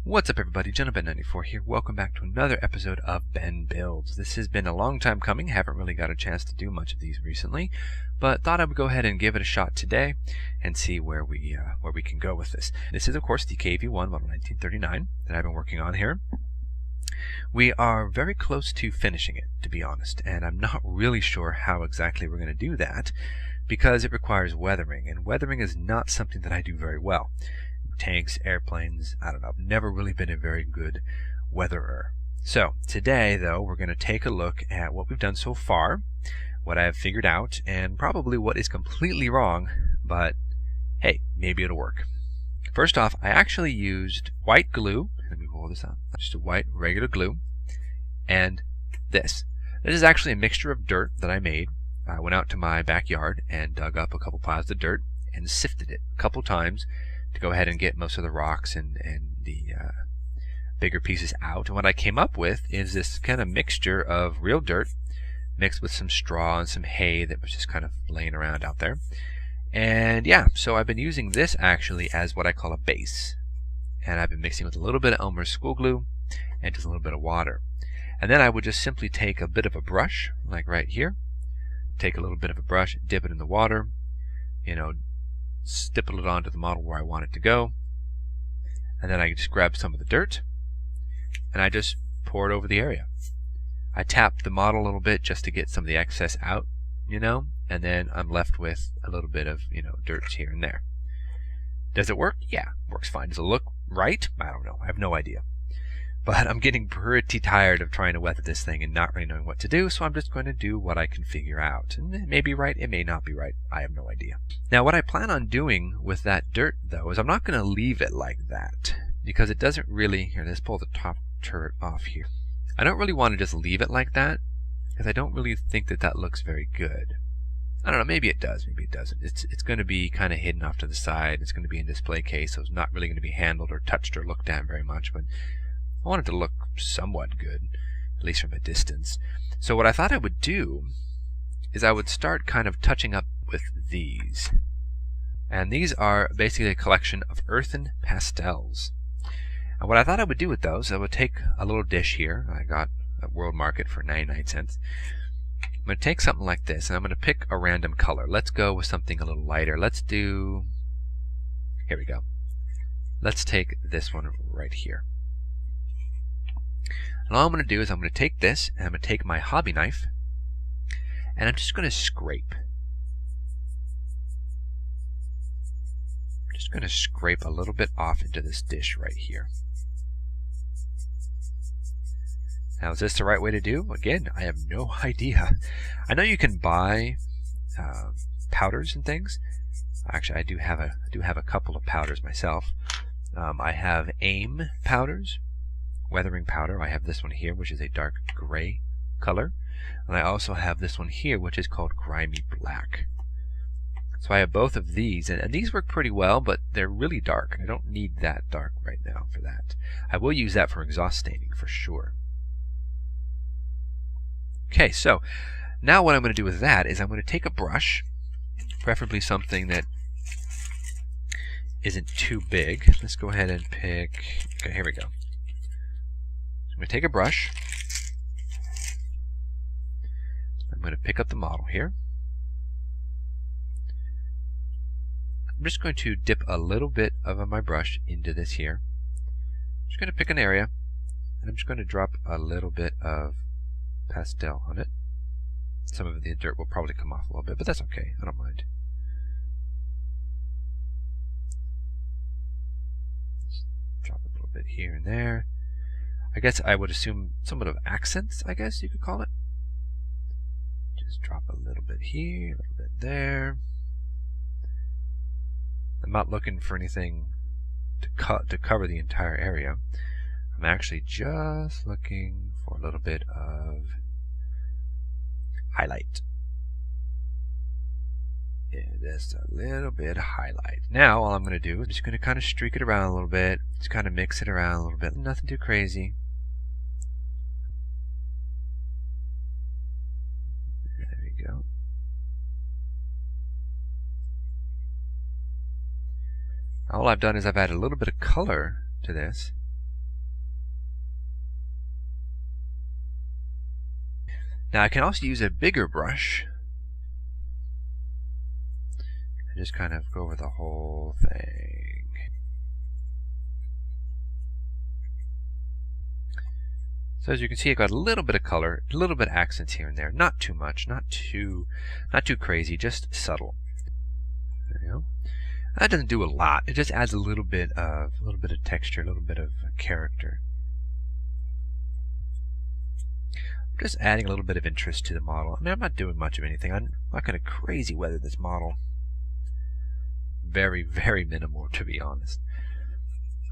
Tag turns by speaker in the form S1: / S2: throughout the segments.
S1: What's up everybody, Ben94 here. Welcome back to another episode of Ben Builds. This has been a long time coming, haven't really got a chance to do much of these recently, but thought I would go ahead and give it a shot today and see where we can go with this. This is of course the KV-1 Mod.1939 that I've been working on here. We are very close to finishing it, to be honest, and I'm not really sure how exactly we're going to do that because it requires weathering, and weathering is not something that I do very well. Tanks, airplanes, I don't know, I've never really been a very good weatherer. So today though we're going to take a look at what we've done so far, what I've figured out, and probably what is completely wrong, but hey, maybe it'll work. First off, I actually used white glue. Let me roll this out. Just a white regular glue, and this. This is actually a mixture of dirt that I made. I went out to my backyard and dug up a couple piles of dirt and sifted it a couple times to go ahead and get most of the rocks and the bigger pieces out. And what I came up with is this kind of mixture of real dirt mixed with some straw and some hay that was just kind of laying around out there. And yeah, so I've been using this actually as what I call a base. And I've been mixing with a little bit of Elmer's school glue and just a little bit of water. And then I would just simply take a bit of a brush, like right here, take a little bit of a brush, dip it in the water, stipple it onto the model where I want it to go, and then I just grab some of the dirt and I just pour it over the area. I tap the model a little bit just to get some of the excess out, and then I'm left with a little bit of dirt here and there. Does it work? Yeah, works fine. Does it look right? I don't know. I have no idea. But I'm getting pretty tired of trying to weather this thing and not really knowing what to do, so I'm just going to do what I can figure out. And it may be right, it may not be right. I have no idea. Now, what I plan on doing with that dirt, though, is I'm not going to leave it like that, because it doesn't really... Here, let's pull the top turret off here. I don't really want to just leave it like that, because I don't really think that that looks very good. I don't know, maybe it does, maybe it doesn't. It's going to be kind of hidden off to the side. It's going to be in display case, so it's not really going to be handled or touched or looked at very much, but I want it to look somewhat good, at least from a distance. So what I thought I would do is I would start kind of touching up with these. And these are basically a collection of earthen pastels. And what I thought I would do with those, I would take a little dish here. I got at World Market for 99 cents. I'm going to take something like this, and I'm going to pick a random color. Let's go with something a little lighter. Let's do... Here we go. Let's take this one right here. And all I'm going to do is I'm going to take this, and I'm going to take my hobby knife, and I'm just going to scrape. I'm just going to scrape a little bit off into this dish right here. Now, is this the right way to do? Again, I have no idea. I know you can buy powders and things. Actually, I do have a couple of powders myself. I have AIM powders. Weathering powder. I have this one here, which is a dark gray color, and I also have this one here, which is called grimy black. So I have both of these, and these work pretty well, but they're really dark, and I don't need that dark right now for that. I will use that for exhaust staining for sure. Okay, so now what I'm going to do with that is I'm going to take a brush, preferably something that isn't too big. Let's go ahead and pick... Okay, here we go. I'm going to take a brush. I'm going to pick up the model here. I'm just going to dip a little bit of my brush into this here. I'm just going to pick an area, and I'm just going to drop a little bit of pastel on it. Some of the dirt will probably come off a little bit, but that's okay. I don't mind. Just drop a little bit here and there. I guess I would assume somewhat of accents, I guess you could call it. Just drop a little bit here, a little bit there. I'm not looking for anything to cover the entire area. I'm actually just looking for a little bit of highlight. Yeah, just a little bit of highlight. Now all I'm going to do is just going to kind of streak it around a little bit. Just kind of mix it around a little bit. Nothing too crazy. There we go. All I've done is I've added a little bit of color to this. Now I can also use a bigger brush and just kind of go over the whole thing. So as you can see, I got a little bit of color, a little bit of accents here and there. Not too much, not too crazy, just subtle. There you go. That doesn't do a lot. It just adds a little bit of texture, a little bit of character. I'm just adding a little bit of interest to the model. I mean, I'm not doing much of anything. I'm not going to crazy weather this model. Very, very minimal, to be honest.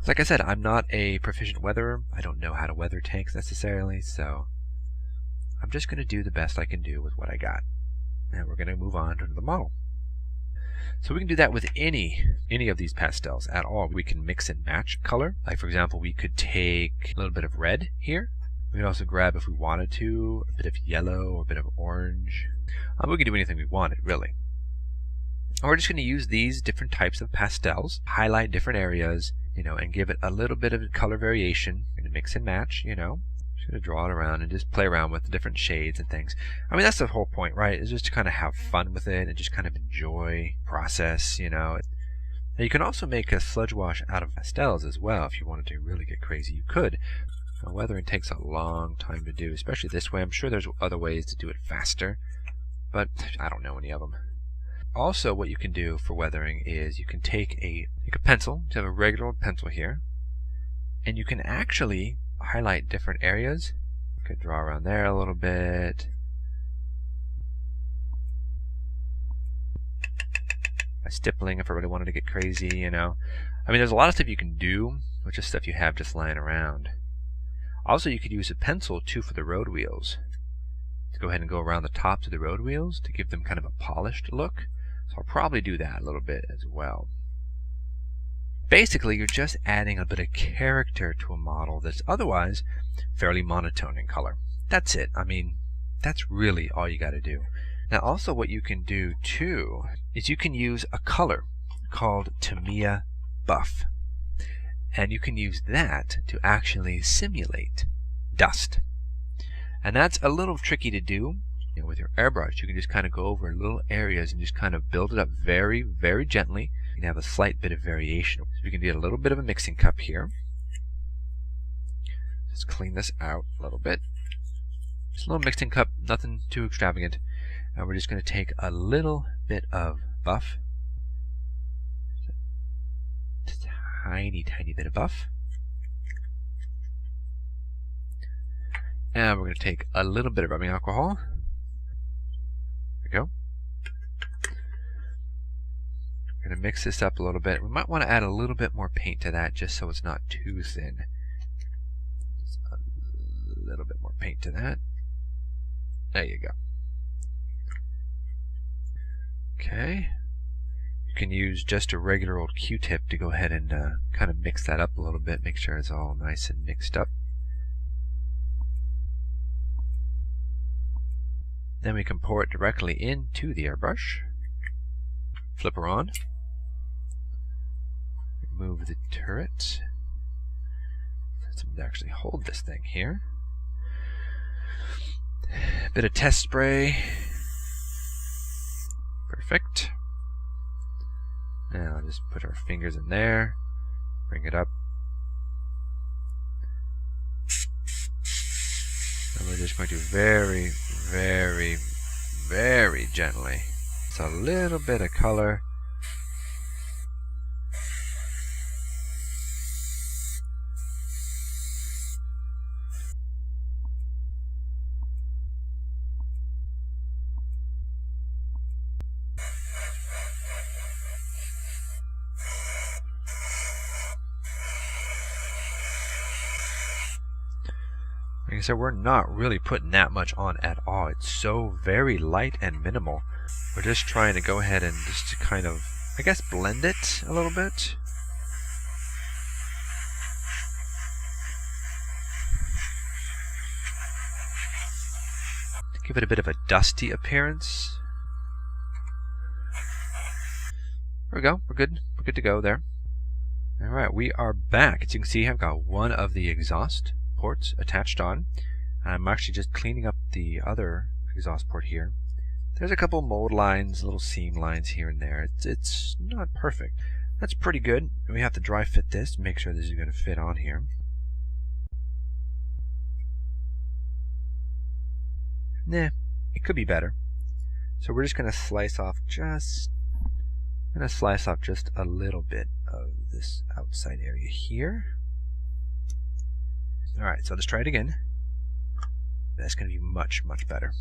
S1: Like I said, I'm not a proficient weatherer. I don't know how to weather tanks necessarily, so I'm just going to do the best I can do with what I got. And we're going to move on to the model. So we can do that with any of these pastels at all. We can mix and match color. Like for example, we could take a little bit of red here. We could also grab, if we wanted to, a bit of yellow or a bit of orange. We can do anything we wanted, really. And we're just going to use these different types of pastels, highlight different areas, and give it a little bit of color variation. We're going to mix and match, Just going to draw it around and just play around with the different shades and things. I mean, that's the whole point, right? Is just to kind of have fun with it and just kind of enjoy the process, Now you can also make a sludge wash out of pastels as well. If you wanted to really get crazy, you could. Weathering takes a long time to do, especially this way. I'm sure there's other ways to do it faster, but I don't know any of them. Also, what you can do for weathering is you can take a pencil, to have a regular old pencil here, and you can actually highlight different areas. You could draw around there a little bit. By stippling, if I really wanted to get crazy, I mean, there's a lot of stuff you can do with just stuff you have just lying around. Also, you could use a pencil too for the road wheels. To go ahead and go around the tops of the road wheels to give them kind of a polished look. So I'll probably do that a little bit as well. Basically, you're just adding a bit of character to a model that's otherwise fairly monotone in color. That's it. I mean, that's really all you got to do. Now, also what you can do too is you can use a color called Tamiya Buff. And you can use that to actually simulate dust. And that's a little tricky to do. With your airbrush, you can just kind of go over little areas and just kind of build it up very, very gently. You can have a slight bit of variation. So we can do a little bit of a mixing cup here. Just clean this out a little bit. Just a little mixing cup, nothing too extravagant. And we're just going to take a little bit of buff. Just a tiny, tiny bit of buff. And we're going to take a little bit of rubbing alcohol. There we go. We're going to mix this up a little bit. We might want to add a little bit more paint to that just so it's not too thin. Just a little bit more paint to that. There you go. Okay. You can use just a regular old Q-tip to go ahead and kind of mix that up a little bit. Make sure it's all nice and mixed up. Then we can pour it directly into the airbrush. Flip her on. Remove the turret. Let's actually hold this thing here. A bit of test spray. Perfect. Now just put our fingers in there. Bring it up. And we're just going to very, very, very gently. It's a little bit of color. Like I said, we're not really putting that much on at all. It's so very light and minimal. We're just trying to go ahead and just kind of, I guess, blend it a little bit. Give it a bit of a dusty appearance. There we go. We're good. We're good to go there. Alright, we are back. As you can see, I've got one of the exhaust ports attached on. I'm actually just cleaning up the other exhaust port here. There's a couple mold lines, little seam lines here and there. It's not perfect. That's pretty good. We have to dry fit this, make sure this is going to fit on here. Nah, it could be better. So we're just going to slice off just a little bit of this outside area here. Alright, so let's try it again. That's going to be much, much better.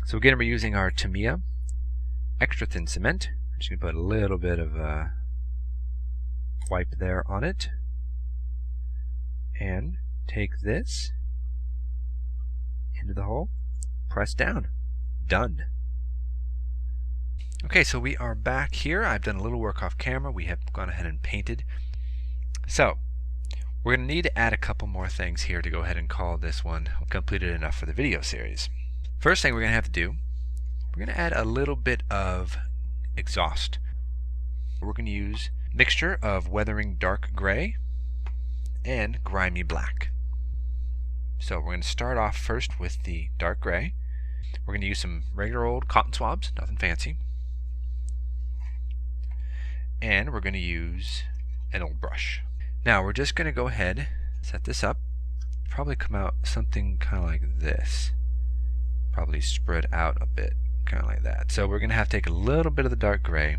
S1: So again, we're using our Tamiya extra thin cement. I'm just going to put a little bit of wipe there on it. And take this into the hole, press down. Done. Okay, so we are back here. I've done a little work off camera. We have gone ahead and painted. So we're going to need to add a couple more things here to go ahead and call this one completed enough for the video series. First thing we're going to have to do, we're going to add a little bit of exhaust. We're going to use a mixture of weathering dark gray and grimy black. So we're going to start off first with the dark gray. We're going to use some regular old cotton swabs, nothing fancy. And we're going to use an old brush. Now we're just going to go ahead, set this up, probably come out something kind of like this. Probably spread out a bit, kind of like that. So we're going to have to take a little bit of the dark gray,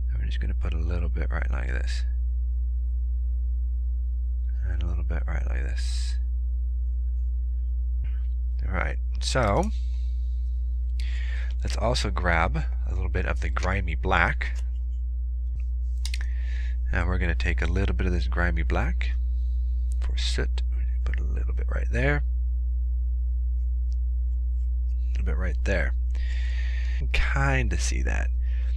S1: and we're just going to put a little bit right like this. And a little bit right like this. Alright, so let's also grab a little bit of the grimy black. And we're going to take a little bit of this grimy black for soot. Put a little bit right there. A little bit right there. You can kind of see that.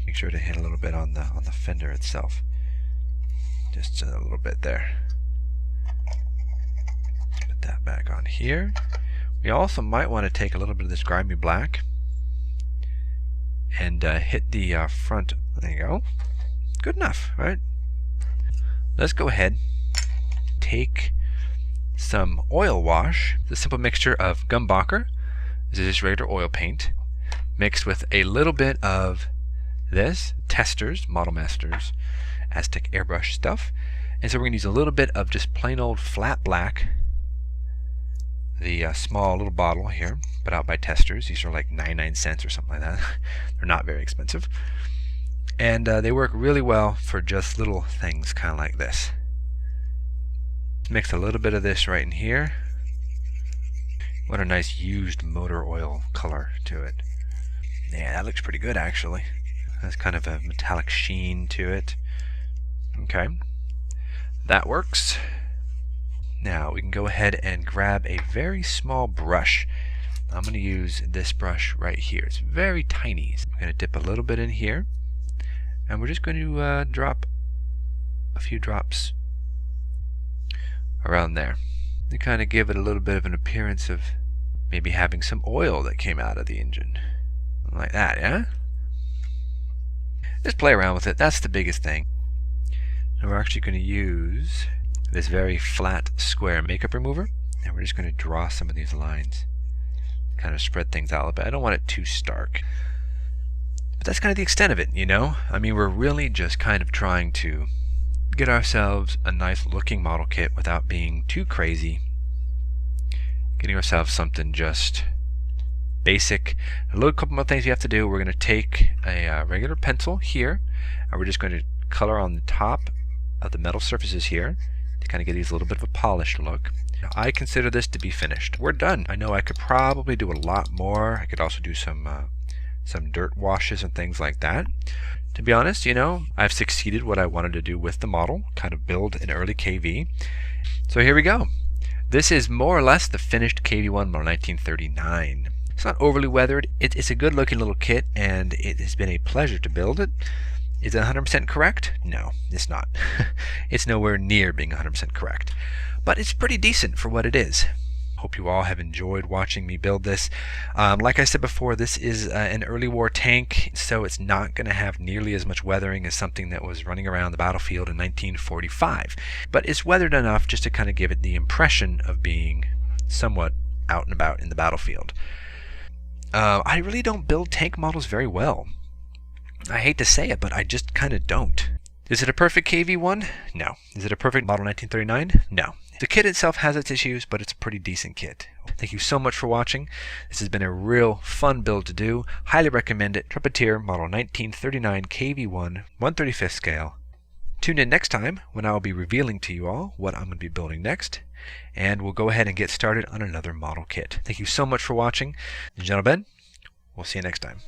S1: Make sure to hit a little bit on the fender itself. Just a little bit there. Put that back on here. We also might want to take a little bit of this grimy black and hit the front. There you go. Good enough, right? Let's go ahead, take some oil wash, the simple mixture of Gumbacher, this is just regular oil paint, mixed with a little bit of this, Testers, Model Masters, Aztec airbrush stuff. And so we're going to use a little bit of just plain old flat black, the small little bottle here, put out by Testers. These are like 99 cents or something like that. They're not very expensive. And they work really well for just little things kind of like this. Mix a little bit of this right in here. What a nice used motor oil color to it. Yeah, that looks pretty good actually. Has kind of a metallic sheen to it. Okay, that works. Now we can go ahead and grab a very small brush. I'm going to use this brush right here. It's very tiny. So I'm going to dip a little bit in here. And we're just going to drop a few drops around there to kind of give it a little bit of an appearance of maybe having some oil that came out of the engine. Like that, yeah? Just play around with it. That's the biggest thing. And we're actually going to use this very flat square makeup remover, and we're just going to draw some of these lines. Kind of spread things out a little bit. I don't want it too stark. But that's kind of the extent of it, you know? I mean, we're really just kind of trying to get ourselves a nice looking model kit without being too crazy. Getting ourselves something just basic. A little couple more things you have to do. We're going to take a regular pencil here, and we're just going to color on the top of the metal surfaces here to kind of get these a little bit of a polished look. Now, I consider this to be finished. We're done. I know I could probably do a lot more. I could also do some dirt washes and things like that. To be honest, you know, I've succeeded what I wanted to do with the model, kind of build an early KV. So here we go. This is more or less the finished KV-1 Mod.1939. It's not overly weathered. It's a good looking little kit, and it has been a pleasure to build it. Is it 100% correct? No, it's not. It's nowhere near being 100% correct. But it's pretty decent for what it is. Hope you all have enjoyed watching me build this. Like I said before, this is an early war tank, so it's not going to have nearly as much weathering as something that was running around the battlefield in 1945. But it's weathered enough just to kind of give it the impression of being somewhat out and about in the battlefield. I really don't build tank models very well. I hate to say it, but I just kind of don't. Is it a perfect KV-1? No. Is it a perfect Model 1939? No. The kit itself has its issues, but it's a pretty decent kit. Thank you so much for watching. This has been a real fun build to do. Highly recommend it. Trumpeter Model 1939 KV-1 1/35th scale. Tune in next time when I will be revealing to you all what I'm going to be building next. And we'll go ahead and get started on another model kit. Thank you so much for watching. Gentlemen, we'll see you next time.